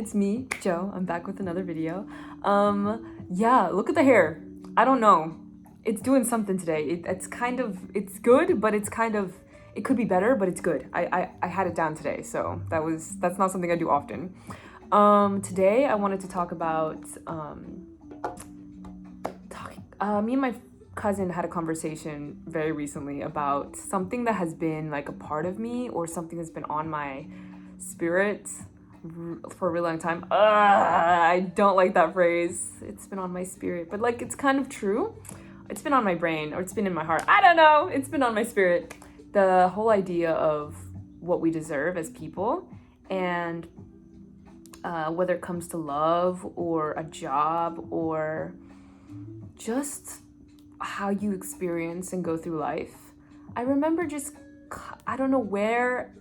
it's me, Joe. I'm back with another video. Yeah, look at the hair. I don't know. It's doing something today. It's good, but it could be better, but it's good. I had it down today, so that's not something I do often. Today I wanted to talk about, me and my cousin had a conversation very recently about something that has been like a part of me, or something that's been on my spirit for a really long time. I don't like that phrase. It's been on my spirit, but like it's kind of true. It's been on my brain, or it's been in my heart. I don't know. It's been on my spirit. The whole idea of what we deserve as people, and whether it comes to love or a job or just how you experience and go through life. I remember I don't know where,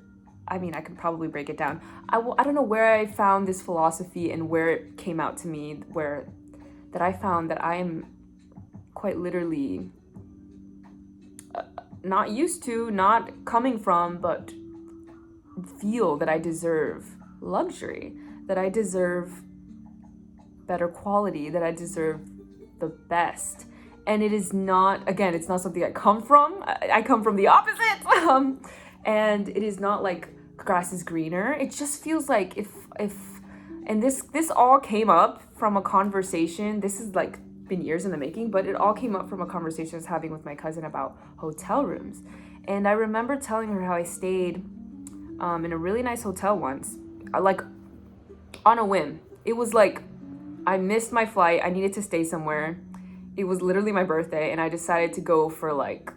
I mean, I can probably break it down. I don't know where I found this philosophy and where it came out to me, that I found that I am quite literally not used to, not coming from, but feel that I deserve luxury, that I deserve better quality, that I deserve the best. And it is not, again, it's not something I come from. I come from the opposite. And it is not like grass is greener. It just feels like and this all came up from a conversation. This is like been years in the making, but it all came up from a conversation I was having with my cousin about hotel rooms. And I remember telling her how I stayed in a really nice hotel once, like on a whim. It was like I missed my flight. I needed to stay somewhere. It was literally my birthday, and I decided to go for like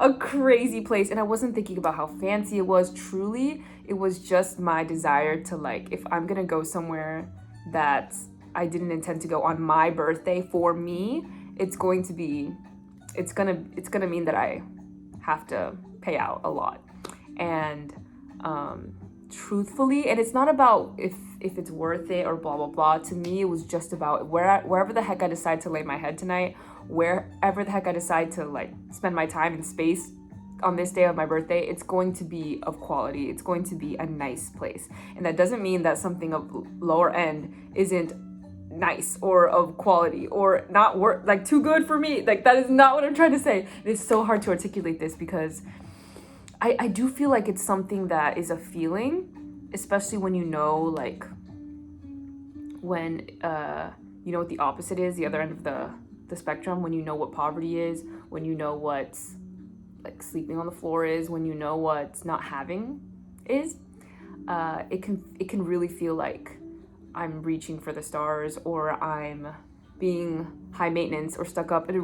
a crazy place. And I wasn't thinking about how fancy it was. Truly, it was just my desire to, like, if I'm gonna go somewhere that I didn't intend to go on my birthday for me, it's gonna mean that I have to pay out a lot. And truthfully, and it's not about if it's worth it or blah blah blah. To me, it was just about wherever the heck I decide to lay my head tonight, wherever the heck I decide to like spend my time and space on this day of my birthday, it's going to be of quality. It's going to be a nice place. And that doesn't mean that something of lower end isn't nice or of quality or not worth, like, too good for me. Like, that is not what I'm trying to say. It's so hard to articulate this because I do feel like it's something that is a feeling, especially when you know, like, when you know what the opposite is, the other end of the spectrum, when you know what poverty is, when you know what like sleeping on the floor is, when you know what not having is. It can really feel like I'm reaching for the stars, or I'm being high maintenance or stuck up. It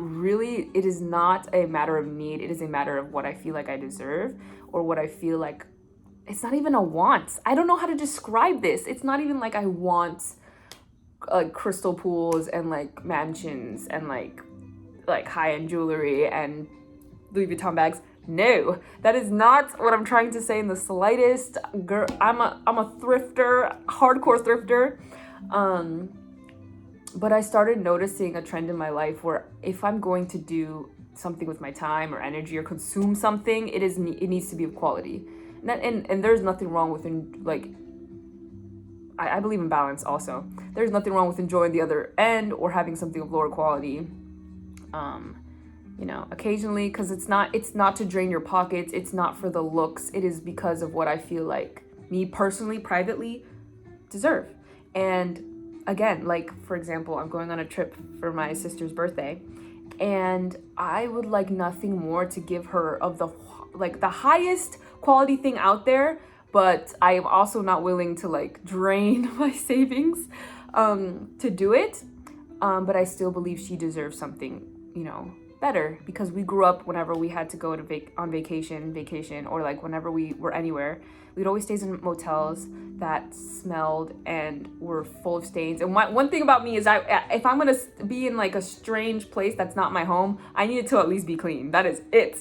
is not a matter of need. It is a matter of what I feel like I deserve, or what I feel like. It's not even a want. I don't know how to describe this. It's not even like I want like crystal pools and like mansions and like high-end jewelry and Louis Vuitton bags. No, that is not what I'm trying to say in the slightest. Girl, I'm a thrifter, hardcore thrifter. But I started noticing a trend in my life where if I'm going to do something with my time or energy or consume something, it needs to be of quality. And there's nothing wrong with, like, I believe in balance also. There's nothing wrong with enjoying the other end or having something of lower quality. You know, occasionally, because it's not to drain your pockets. It's not for the looks. It is because of what I feel like me personally, privately deserve. And again, like, for example, I'm going on a trip for my sister's birthday, and I would like nothing more to give her of the highest quality thing out there, but I am also not willing to like drain my savings to do it. But I still believe she deserves something, you know, better, because we grew up, whenever we had to go to on vacation, or like whenever we were anywhere, we'd always stay in motels that smelled and were full of stains. And one thing about me is if I'm gonna be in like a strange place that's not my home, I need it to at least be clean. That is it.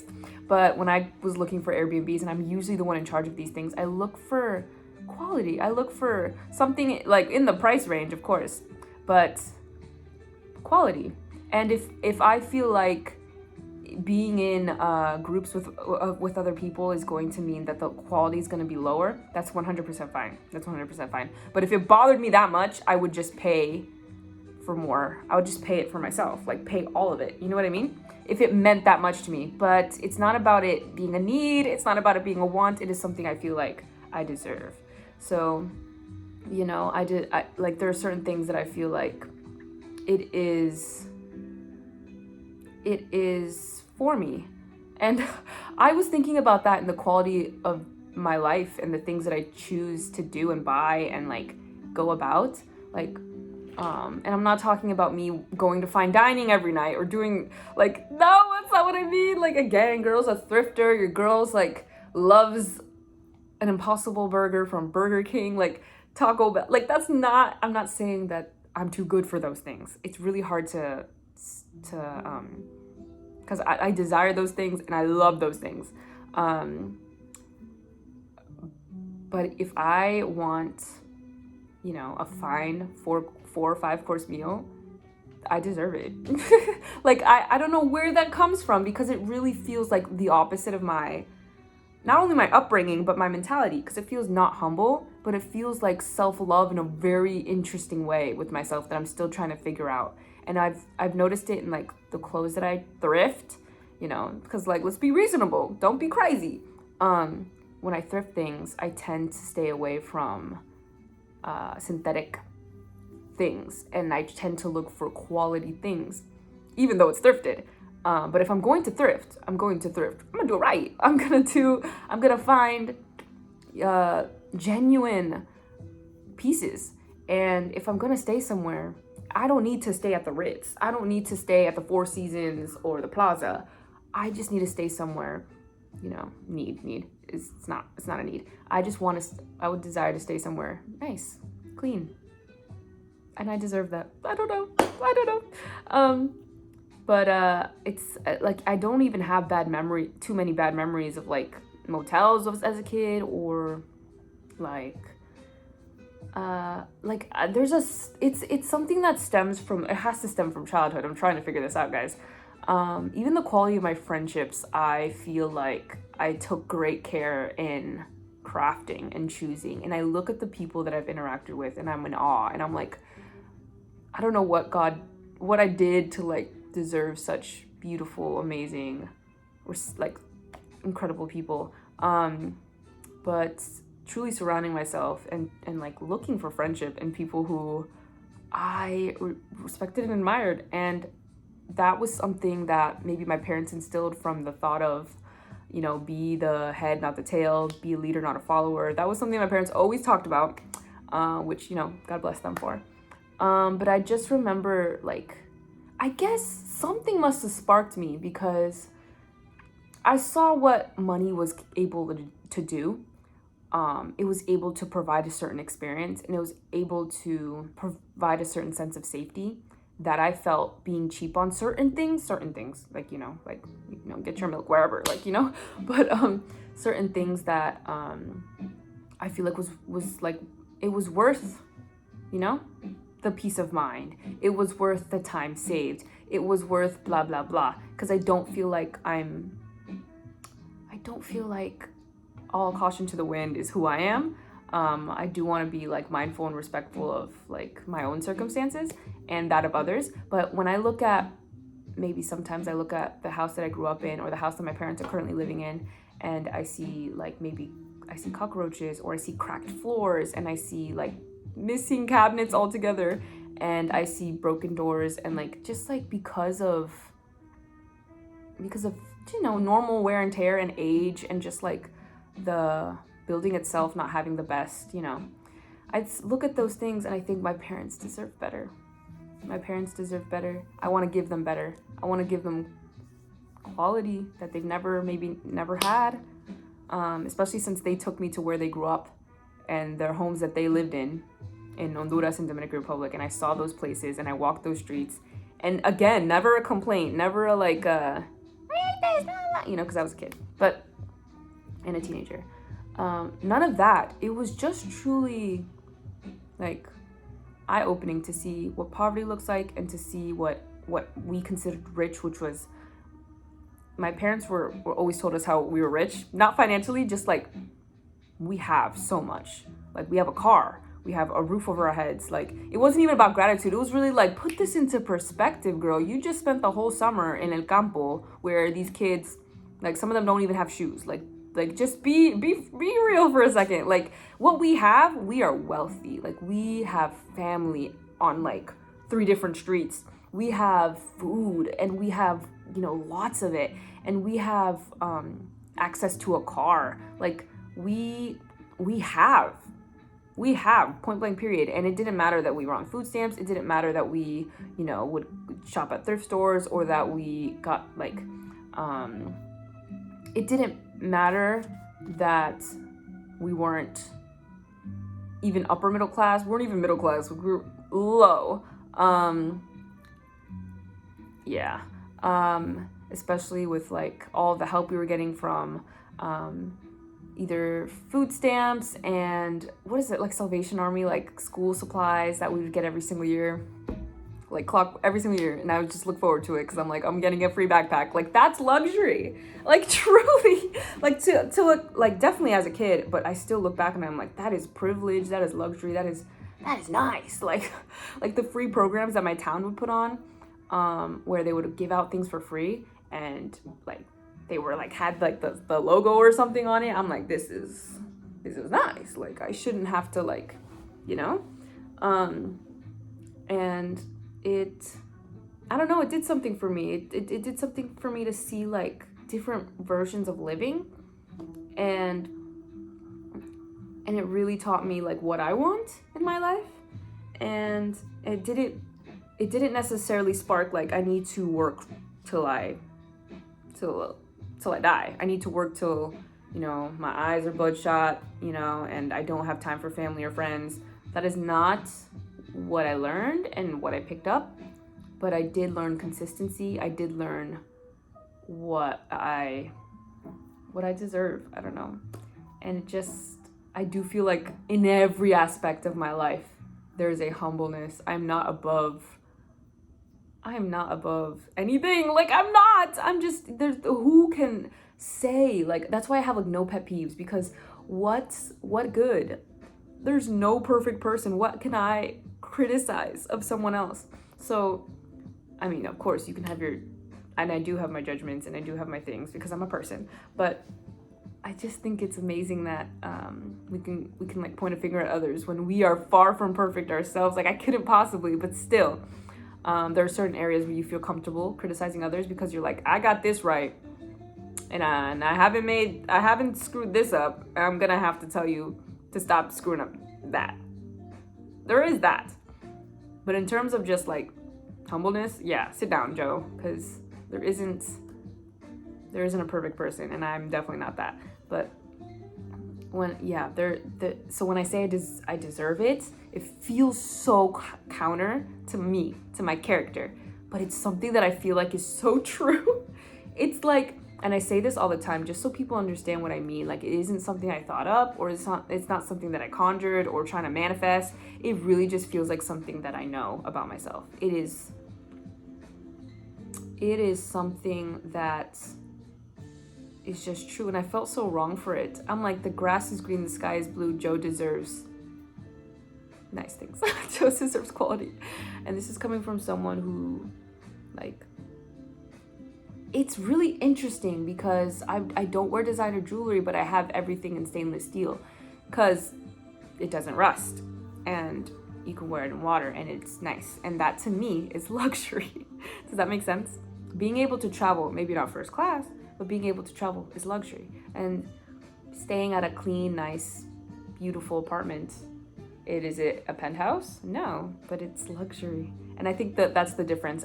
But when I was looking for Airbnbs, and I'm usually the one in charge of these things, I look for quality. I look for something like in the price range, of course, but quality. And if I feel like being in groups with other people is going to mean that the quality is going to be lower, that's 100% fine. That's 100% fine. But if it bothered me that much, I would just pay for more. I would just pay it for myself, like pay all of it. You know what I mean? If it meant that much to me. But it's not about it being a need. It's not about it being a want. It is something I feel like I deserve. So, you know, like there are certain things that I feel like it is for me. And I was thinking about that in the quality of my life and the things that I choose to do and buy and like go about. Like, and I'm not talking about me going to fine dining every night or doing like, no, that's not what I mean. Like, again, girl's a thrifter. Your girl's like loves an Impossible Burger from Burger King, like Taco Bell. Like, that's not, I'm not saying that I'm too good for those things. It's really hard to because I desire those things and I love those things. But if I want, you know, a fine 4 or 5 course meal, I deserve it. Like, I don't know where that comes from, because it really feels like the opposite of my, not only my upbringing, but my mentality, because it feels not humble, but it feels like self-love in a very interesting way with myself that I'm still trying to figure out. And I've noticed it in like the clothes that I thrift, you know, because like, let's be reasonable, don't be crazy. When I thrift things, I tend to stay away from synthetic things, and I tend to look for quality things, even though it's thrifted. But if I'm going to thrift, I'm gonna do it right. I'm gonna find genuine pieces. And if I'm gonna stay somewhere, I don't need to stay at the Ritz. I don't need to stay at the Four Seasons or the Plaza. I just need to stay somewhere, you know, it's not a need. I would desire to stay somewhere nice, clean. And I deserve that. I don't know. But it's like, I don't even have too many bad memories of like motels as a kid, or like it's something that it has to stem from childhood. I'm trying to figure this out, guys. Even the quality of my friendships, I feel like I took great care in crafting and choosing. And I look at the people that I've interacted with and I'm in awe, and I'm like, I don't know what I did to like deserve such beautiful, amazing, or like incredible people. But truly surrounding myself and like looking for friendship and people who I respected and admired. And that was something that maybe my parents instilled from the thought of, you know, be the head, not the tail, be a leader, not a follower. That was something my parents always talked about, which, you know, God bless them for. But I just remember, like, I guess something must have sparked me, because I saw what money was able to do. It was able to provide a certain experience, and it was able to provide a certain sense of safety that I felt being cheap on certain things, like, you know, get your milk wherever, like, you know, but certain things that I feel like was like, it was worth, you know, the peace of mind. It was worth the time saved. It was worth blah, blah, blah. Because I don't feel like all caution to the wind is who I am. I do want to be like mindful and respectful of like my own circumstances and that of others. But when I look at, sometimes I look at the house that I grew up in, or the house that my parents are currently living in, and I see cockroaches, or I see cracked floors, and I see like missing cabinets altogether, and I see broken doors, and like, just like because of you know, normal wear and tear and age, and just like the building itself not having the best, you know, I look at those things and I think my parents deserve better. I want to give them better. I want to give them quality that they've never had, especially since they took me to where they grew up and their homes that they lived in Honduras and Dominican Republic. And I saw those places and I walked those streets. And again, never a complaint, never a like, you know, because I was a kid, and a teenager. None of that. It was just truly like eye-opening to see what poverty looks like, and to see what we considered rich, which was my parents were always told us how we were rich, not financially, just like we have so much. Like we have a car, we have a roof over our heads. Like it wasn't even about gratitude. It was really like, put this into perspective, girl. You just spent the whole summer in El Campo where these kids, like some of them don't even have shoes. Like just be real for a second. Like what we have, we are wealthy. Like we have family on like 3 different streets. We have food and we have, lots of it. And we have access to a car. Like we have point blank period. And it didn't matter that we were on food stamps. It didn't matter that we, would shop at thrift stores or that we got like, it didn't matter that we weren't even upper middle class. We weren't even middle class. We were low. Especially with like all the help we were getting from either food stamps and what is it, like Salvation Army, like school supplies that we would get every single year, like clock every single year. And I would just look forward to it because I'm like, I'm getting a free backpack. Like that's luxury, like truly, like to like definitely as a kid, but I still look back and I'm like, that is privilege, that is luxury, that is nice. Like the free programs that my town would put on, where they would give out things for free and like they were like had like the logo or something on it. I'm like, this is nice. Like I shouldn't have to like, and it, I don't know, it did something for me. It did something for me to see like different versions of living, and it really taught me like what I want in my life. And it didn't necessarily spark like I need to work till I die. I need to work till, my eyes are bloodshot, and I don't have time for family or friends. That is not what I learned and what I picked up, but I did learn consistency. I did learn what I deserve. I don't know. And I do feel like in every aspect of my life, there's a humbleness. I am not above anything. Like I'm just, who can say, like, that's why I have like no pet peeves, because what good? There's no perfect person. What can I criticize of someone else? So, I mean, of course you can have and I do have my judgments and I do have my things because I'm a person, but I just think it's amazing that we can like point a finger at others when we are far from perfect ourselves. Like I couldn't possibly, but still, there are certain areas where you feel comfortable criticizing others because you're like, I got this right, and I haven't screwed this up. I'm gonna have to tell you to stop screwing up that. There is that, but in terms of just like humbleness, yeah, sit down, Joe, because there isn't a perfect person, and I'm definitely not that. But so when I say I deserve it, it feels so counter to me, to my character, but it's something that I feel like is so true. It's like, and I say this all the time just so people understand what I mean. Like it isn't something I thought up, or it's not something that I conjured or trying to manifest. It really just feels like something that I know about myself. It is something that is just true, and I felt so wrong for it. I'm like, the grass is green, the sky is blue. Joe deserves nice things. Joe deserves quality. And this is coming from someone who, like, it's really interesting because I don't wear designer jewelry, but I have everything in stainless steel because it doesn't rust and you can wear it in water and it's nice. And that to me is luxury. Does that make sense? Being able to travel, maybe not first class, but being able to travel is luxury. And staying at a clean, nice, beautiful apartment, is it a penthouse? No, but it's luxury. And I think that's the difference.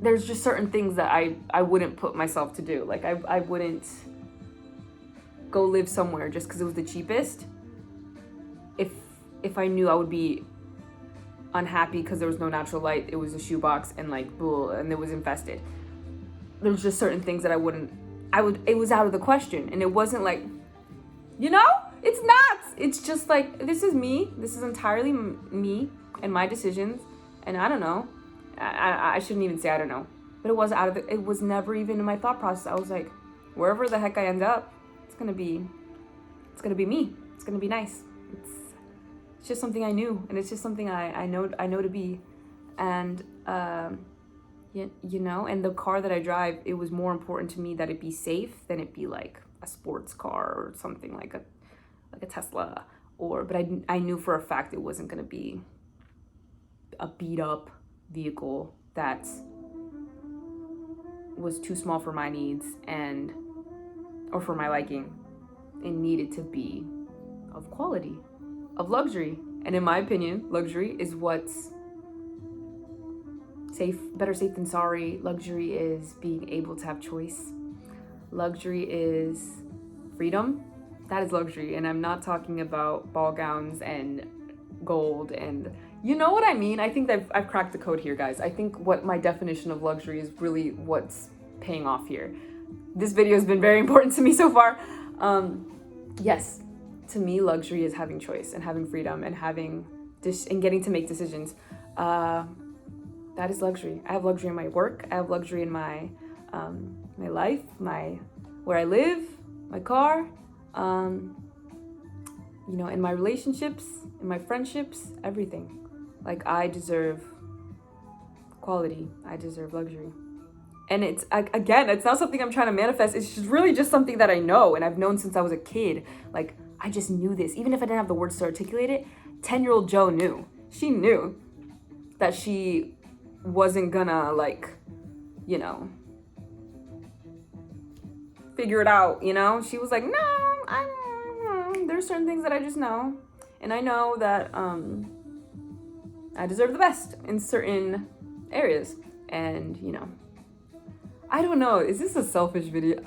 There's just certain things that I wouldn't put myself to do. Like I wouldn't go live somewhere just because it was the cheapest if I knew I would be unhappy because there was no natural light, it was a shoebox and like and it was infested. There's just certain things that it was out of the question. And it wasn't like, it's not, it's just like, this is me, this is entirely me and my decisions, and I don't know, I shouldn't even say I don't know, but it was never even in my thought process. I was like, wherever the heck I end up, it's gonna be me. It's gonna be nice. It's just something I knew, and it's just something I know to be. And you know, and the car that I drive, it was more important to me that it be safe than it be like a sports car or something like a Tesla, but I knew for a fact it wasn't gonna be a beat up vehicle that was too small for my needs or for my liking. It needed to be of quality, of luxury. And in my opinion, luxury is what's better safe than sorry. Luxury is being able to have choice. Luxury is freedom. That is luxury. And I'm not talking about ball gowns and gold and you know what I mean? I think that I've cracked the code here, guys. I think what my definition of luxury is really what's paying off here. This video has been very important to me so far. Yes, to me, luxury is having choice and having freedom and and getting to make decisions. That is luxury. I have luxury in my work. I have luxury in my life, where I live, my car, you know, in my relationships, in my friendships, everything. Like, I deserve quality. I deserve luxury. And it's not something I'm trying to manifest. It's just really just something that I know, and I've known since I was a kid. Like, I just knew this. Even if I didn't have the words to articulate it, 10-year-old Jo knew. She knew that she wasn't gonna, like, you know, figure it out, you know? She was like, no, there's certain things that I just know. And I know that I deserve the best in certain areas. And, you know, I don't know. Is this a selfish video?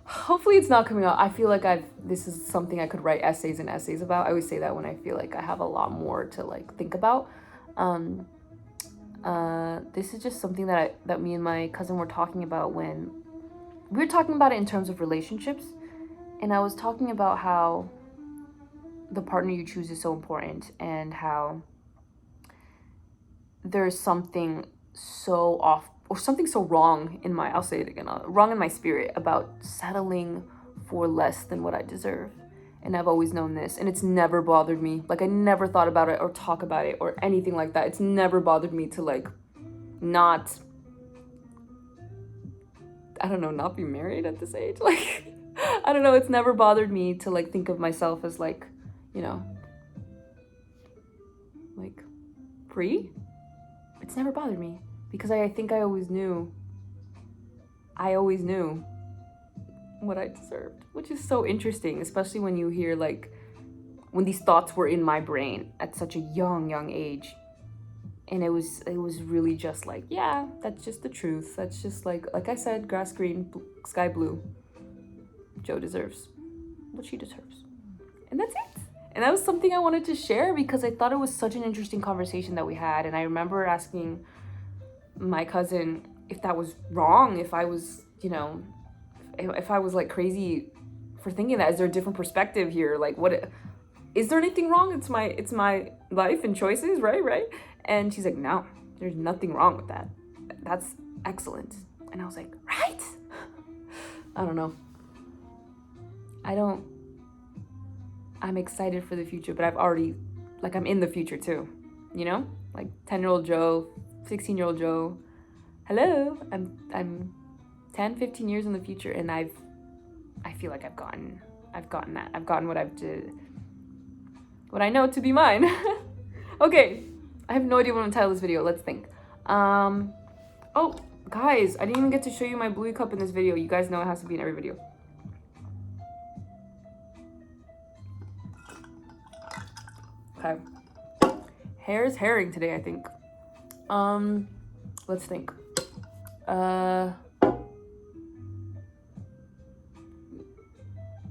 Hopefully it's not coming out. I feel like this is something I could write essays and essays about. I always say that when I feel like I have a lot more to like think about. This is just something that me and my cousin were talking about when we were talking about it in terms of relationships. And I was talking about how the partner you choose is so important and how there's something so off or something so wrong I'll say it again, wrong in my spirit about settling for less than what I deserve. And I've always known this, and it's never bothered me. Like, I never thought about it or talk about it or anything like that. It's never bothered me to like not be married at this age. Like, I don't know, it's never bothered me to like think of myself as like, you know, like free. It's never bothered me because I think I always knew what I deserved, which is so interesting, especially when you hear like when these thoughts were in my brain at such a young age. And it was really just like, yeah, that's just the truth. That's just like I said, grass green, sky blue. Jo deserves what she deserves. And that's it. And that was something I wanted to share because I thought it was such an interesting conversation that we had. And I remember asking my cousin if that was wrong, if I was, you know, if I was like crazy for thinking that. Is there a different perspective here? Like, what is there anything wrong? It's my life and choices, right? And she's like, no, there's nothing wrong with that. That's excellent. And I was like, right? I don't know. I'm excited for the future, but I'm in the future too, you know? Like 10-year-old Jo, 16-year-old Jo. Hello, I'm 10, 15 years in the future, and I feel like I've gotten that. I've gotten what I know to be mine. Okay, I have no idea what I'm gonna title this video. Let's think. Oh, guys, I didn't even get to show you my Bluey cup in this video. You guys know it has to be in every video. Okay. Hair is herring today, I think. Let's think.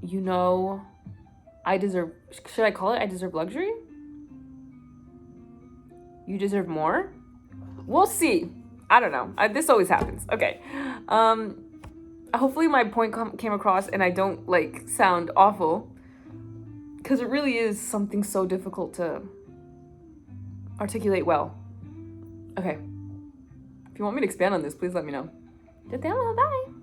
You know, should I call it I deserve luxury? You deserve more? We'll see. I don't know. This always happens. Okay. Hopefully my point came across and I don't like sound awful, because it really is something so difficult to articulate well. Okay. If you want me to expand on this, please let me know. Te amo, bye.